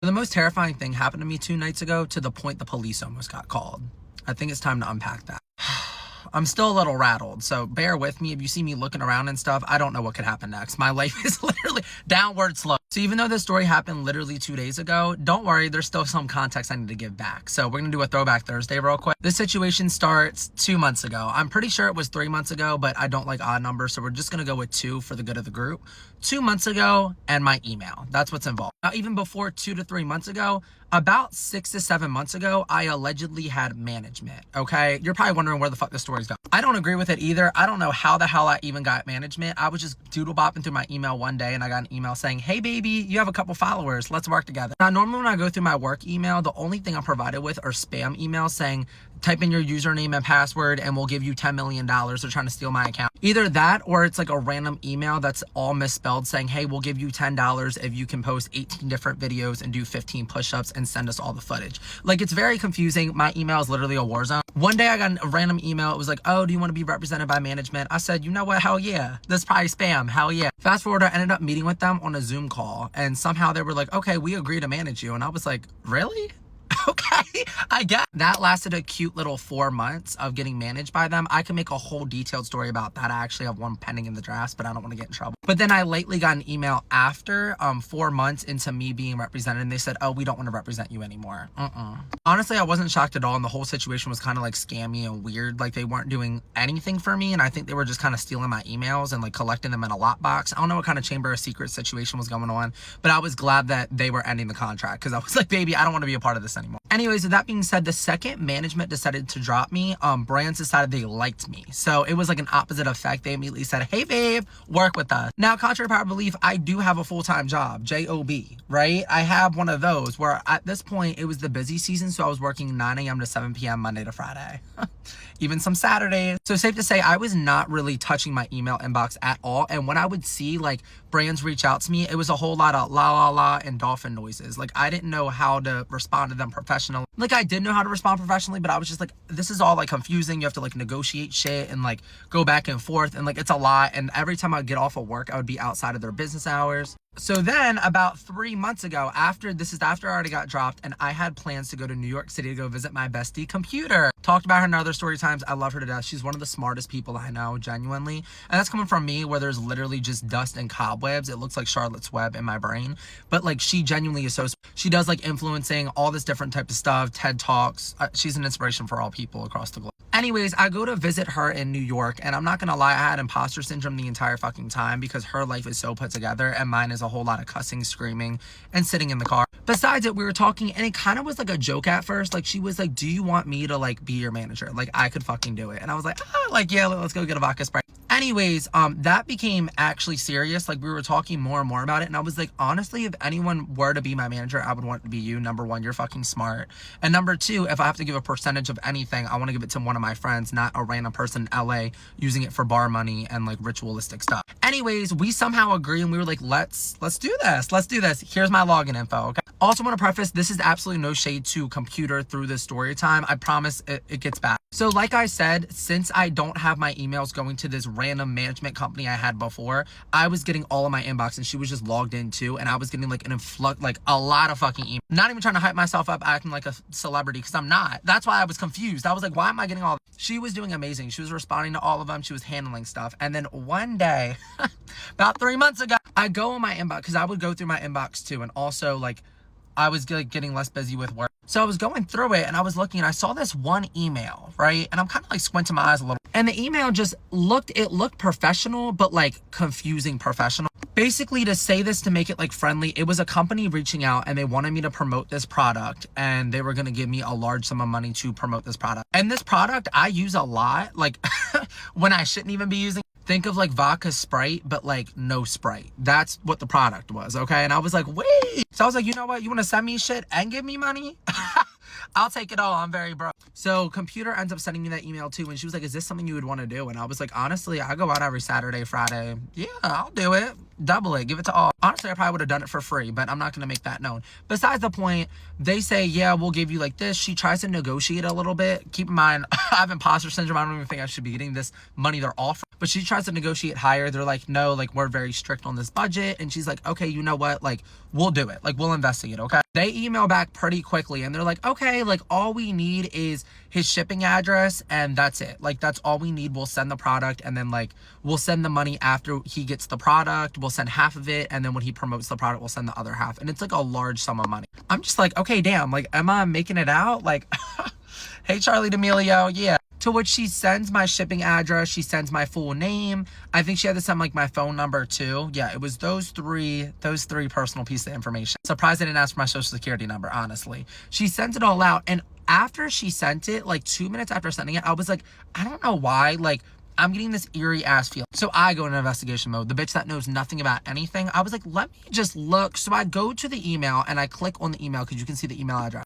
The most terrifying thing happened to me 2 nights ago, to the point the police almost got called. I think it's time to unpack that. I'm still a little rattled, so bear with me. If you see me looking around and stuff, I don't know what could happen next. My life is literally downward slope. So even though this story happened literally 2 days ago, don't worry, there's still some context I need to give back. So we're gonna do a throwback Thursday real quick. This situation starts 2 months ago. I'm pretty sure it was 3 months ago, but I don't like odd numbers, so we're just gonna go with 2 for the good of the group. 2 months ago, and my email. That's what's involved. Now, even before 2 to 3 months ago, about 6 to 7 months ago, I allegedly had management, okay? You're probably wondering where the fuck this story's going. I don't agree with it either. I don't know how the hell I even got management. I was just doodle bopping through my email one day and I got an email saying, hey baby, you have a couple followers, let's work together. Now, normally when I go through my work email, the only thing I'm provided with are spam emails saying, type in your username and password and we'll give you $10 million. They're trying to steal my account. Either that or it's like a random email that's all misspelled saying, hey, we'll give you $10 if you can post 18 different videos and do 15 push-ups and send us all the footage. Like, it's very confusing. My email is literally a war zone. One day I got a random email. It was like, oh, do you want to be represented by management? I said, you know what? Hell yeah. This is probably spam. Hell yeah. Fast forward, I ended up meeting with them on a Zoom call and somehow they were like, okay, we agree to manage you. And I was like, really? Okay, I get that. Lasted a cute little 4 months of getting managed by them. I can make a whole detailed story about that. I actually have one pending in the drafts, but I don't want to get in trouble. But then I lately got an email after 4 months into me being represented, and they said, oh, we don't want to represent you anymore. Honestly, I wasn't shocked at all, and the whole situation was kind of like scammy and weird. Like, they weren't doing anything for me, and I think they were just kind of stealing my emails and like collecting them in a lockbox. I don't know what kind of Chamber of Secrets situation was going on, but I was glad that they were ending the contract because I was like, baby, I don't want to be a part of this anymore. Anyways, with that being said, the second management decided to drop me, brands decided they liked me. So it was like an opposite effect. They immediately said, hey babe, work with us. Now, contrary to popular belief, I do have a full-time job, J-O-B, right? I have one of those where at this point it was the busy season. So I was working 9 a.m. to 7 p.m. Monday to Friday. Even some Saturdays. So safe to say, I was not really touching my email inbox at all. And when I would see like brands reach out to me, it was a whole lot of la la la and dolphin noises. Like, I didn't know how to respond to them professionally. Like, I did know how to respond professionally, but I was just like, this is all like confusing. You have to like negotiate shit and like go back and forth, and like it's a lot. And every time I'd get off of work, I would be outside of their business hours. So then about 3 months ago, after I already got dropped, and I had plans to go to New York City to go visit my bestie Computer. Talked about her in other story times. I love her to death. She's one of the smartest people I know, genuinely. And that's coming from me, where there's literally just dust and cobwebs. It looks like Charlotte's Web in my brain. But like, she genuinely is so smart. She does like influencing, all this different type of stuff, TED Talks. She's an inspiration for all people across the globe. Anyways, I go to visit her in New York, and I'm not gonna lie, I had imposter syndrome the entire fucking time because her life is so put together and mine is a whole lot of cussing, screaming, and sitting in the car. Besides it, we were talking and it kind of was like a joke at first. Like, she was like, do you want me to like be your manager? Like, I could fucking do it. And I was like, like, yeah, let's go get a vodka Sprite. Anyways, that became actually serious. Like, we were talking more and more about it, and I was like, honestly, if anyone were to be my manager, I would want it to be you. Number one, you're fucking smart, and number two, if I have to give a percentage of anything, I want to give it to one of my friends, not a random person in LA using it for bar money and like ritualistic stuff. Anyways, we somehow agree, and we were like, let's do this. Here's my login info. Okay, also want to preface, this is absolutely no shade to Computer through this story time. I promise it gets back. So like I said, since I don't have my emails going to this random management company I had before, I was getting all of my inbox, and she was just logged in too, and I was getting like an influx, like a lot of fucking emails. Not even trying to hype myself up acting like a celebrity, because I'm not. That's why I was confused. I was like, why am I getting all this? She was doing amazing. She was responding to all of them. She was handling stuff. And then one day, about 3 months ago, I go in my inbox, because I would go through my inbox too, and also like I was getting less busy with work. So I was going through it and I was looking, and I saw this one email, right? And I'm kind of like squinting my eyes a little. And the email just looked professional, but like confusing professional. Basically, to say this, to make it like friendly, it was a company reaching out and they wanted me to promote this product, and they were going to give me a large sum of money to promote this product. And this product I use a lot, like when I shouldn't even be using. Think of like vodka Sprite, but like no Sprite. That's what the product was, okay? And I was like, wait. So I was like, you know what? You want to send me shit and give me money? I'll take it all. I'm very broke. So Computer ends up sending me that email too, and she was like, is this something you would want to do? And I was like, honestly, I go out every Saturday, Friday. Yeah, I'll do it. double it, give it to all. Honestly, I probably would have done it for free, but I'm not going to make that known. Besides the point, they say, yeah, we'll give you like this. She tries to negotiate a little bit. Keep in mind, I have imposter syndrome. I don't even think I should be getting this money they're offering. But she tries to negotiate higher. They're like, no, like, we're very strict on this budget. And she's like, okay, you know what? Like, we'll do it. Like, we'll investigate, okay? They email back pretty quickly and they're like, okay, like, all we need is his shipping address and that's it. Like, that's all we need. We'll send the product and then, like, we'll send the money after he gets the product. We'll send half of it, and then when he promotes the product, we'll send the other half. And it's like a large sum of money. I'm just like, okay, damn, like, am I making it out? Like, hey, Charlie D'Amelio, yeah. To which she sends my shipping address, she sends my full name. I think she had to send like my phone number too. Yeah, it was those three personal pieces of information. Surprised I didn't ask for my social security number, honestly. She sent it all out, and after she sent it, like 2 minutes after sending it, I was like, I don't know why, like, I'm getting this eerie ass feeling. So I go into investigation mode. The bitch that knows nothing about anything, I was like, let me just look. So I go to the email and I click on the email because you can see the email address.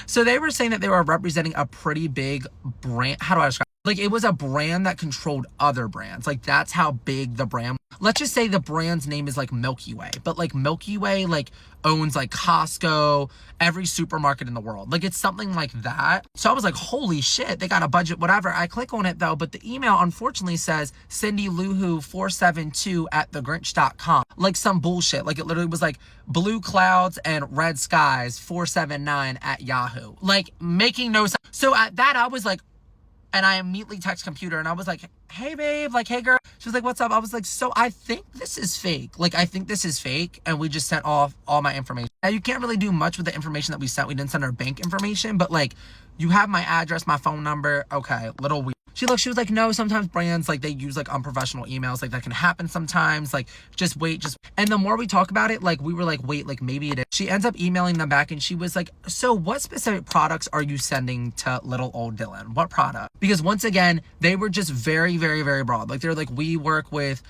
So they were saying that they were representing a pretty big brand. How do I describe it? Like, it was a brand that controlled other brands. Like, that's how big the brand. Let's just say the brand's name is like Milky Way, but like Milky Way like owns like Costco, every supermarket in the world. Like, it's something like that. So I was like, holy shit, they got a budget, whatever. I click on it though, but the email unfortunately says cindyluhu472@thegrinch.com. Like some bullshit. Like, it literally was like blue clouds and red skies 479@Yahoo. Like, making no sense. So at that, I was like, and I immediately text computer and I was like, hey babe, like, hey girl. She was like, what's up? I was like, so I think this is fake. Like, I think this is fake. And we just sent off all my information. Now, you can't really do much with the information that we sent. We didn't send our bank information, but like, you have my address, my phone number. Okay, little weird. She was like, no, sometimes brands, like, they use like unprofessional emails. Like, that can happen sometimes. Like, just wait, and the more we talk about it, like, we were like, wait, like, maybe it is. She ends up emailing them back and she was like, so what specific products are you sending to little old Dylan? What product? Because once again, they were just very, very, very broad. Like, they're like, we work with,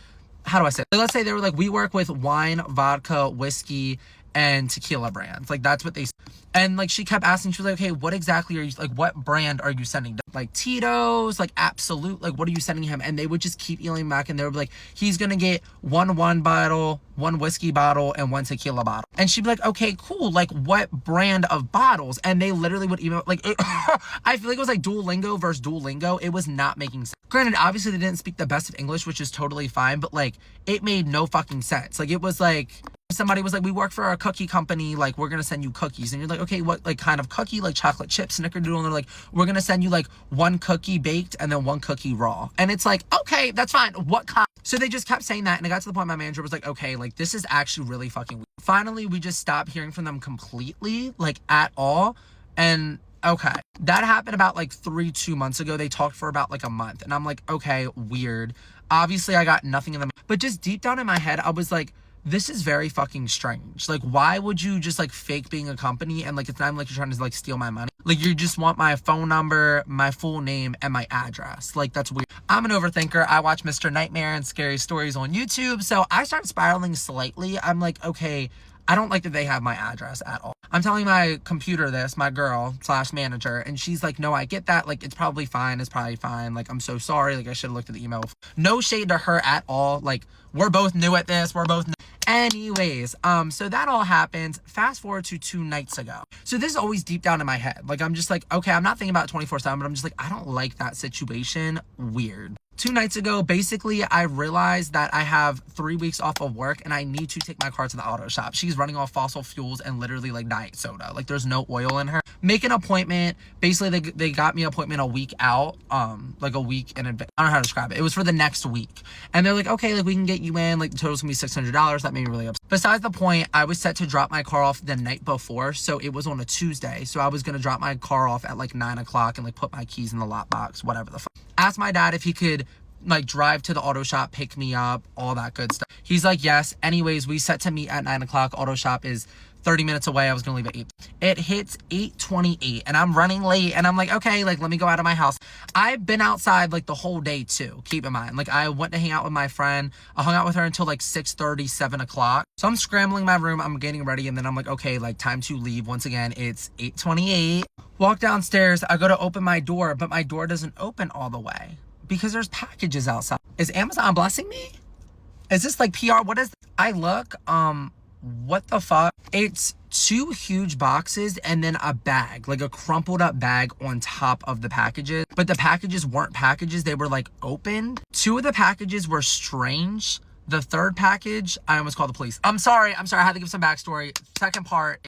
how do I say it? Let's say they were like, we work with wine, vodka, whiskey, and tequila brands. Like, that's what they. And like, she kept asking, she was like, okay, what exactly are you, like, what brand are you sending? Like Tito's, like Absolute, like, what are you sending him? And they would just keep emailing back and they would be like, he's gonna get one wine bottle, one whiskey bottle, and one tequila bottle. And she'd be like, okay, cool, like, what brand of bottles? And they literally would email, like, I feel like it was like Duolingo versus Duolingo. It was not making sense. Granted, obviously they didn't speak the best of English, which is totally fine, but like, it made no fucking sense. Like, it was like, somebody was like, we work for a cookie company, like, we're gonna send you cookies. And you're like, okay, what, like, kind of cookie? Like chocolate chip, snickerdoodle? And they're like, we're gonna send you like one cookie baked and then one cookie raw. And it's like, okay, that's fine, what kind? So they just kept saying that, and it got to the point my manager was like, okay, like, this is actually really fucking weird. Finally, we just stopped hearing from them completely, like, at all. And okay, that happened about like 2 months ago. They talked for about like a month, and I'm like, okay, weird. Obviously I got nothing in them, but just deep down in my head, I was like, this is very fucking strange. Like, why would you just like fake being a company and like, it's not even like you're trying to like steal my money. Like, you just want my phone number, my full name, and my address. Like, that's weird. I'm an overthinker. I watch Mr. Nightmare and Scary Stories on YouTube. So I start spiraling slightly. I'm like, okay, I don't like that they have my address at all. I'm telling my computer this, my girl / manager, and she's like, no, I get that. Like, it's probably fine. It's probably fine. Like, I'm so sorry. Like, I should have looked at the email. No shade to her at all. Like, we're both new at this. We're both new. Anyways, so that all happened. Fast forward to 2 nights ago. So this is always deep down in my head. Like, I'm just like, okay, I'm not thinking about it 24/7, but I'm just like, I don't like that situation. Weird. 2 nights ago, basically, I realized that I have 3 weeks off of work and I need to take my car to the auto shop. She's running off fossil fuels and literally like diet soda. Like, there's no oil in her. Make an appointment. Basically, they got me an appointment a week out, like a week in advance. I don't know how to describe it. It was for the next week. And they're like, okay, like, we can get you in. Like, the total's gonna be $600. That made me really upset. Besides the point, I was set to drop my car off the night before. So it was on a Tuesday. So I was gonna drop my car off at like 9 o'clock and like put my keys in the lot box, whatever the fuck. Asked my dad if he could like drive to the auto shop, pick me up, all that good stuff. He's like, yes. Anyways, we set to meet at 9 o'clock. Auto shop is 30 minutes away. I was gonna leave at 8. It hits 8:28 and I'm running late and I'm like, okay, like, let me go out of my house. I've been outside like the whole day too, keep in mind. Like, I went to hang out with my friend. I hung out with her until like 6:30, 7 o'clock. So I'm scrambling my room, I'm getting ready, and then I'm like, okay, like, time to leave. Once again, it's 8:28. Walk downstairs, I go to open my door, but my door doesn't open all the way because there's packages outside. Is Amazon blessing me? Is this like PR? What is this? I look, what the fuck? It's 2 huge boxes and then a bag, like a crumpled up bag on top of the packages. But the packages weren't packages, they were like opened. 2 of the packages were strange. The 3rd package, I almost called the police. I'm sorry, I had to give some backstory. Second part.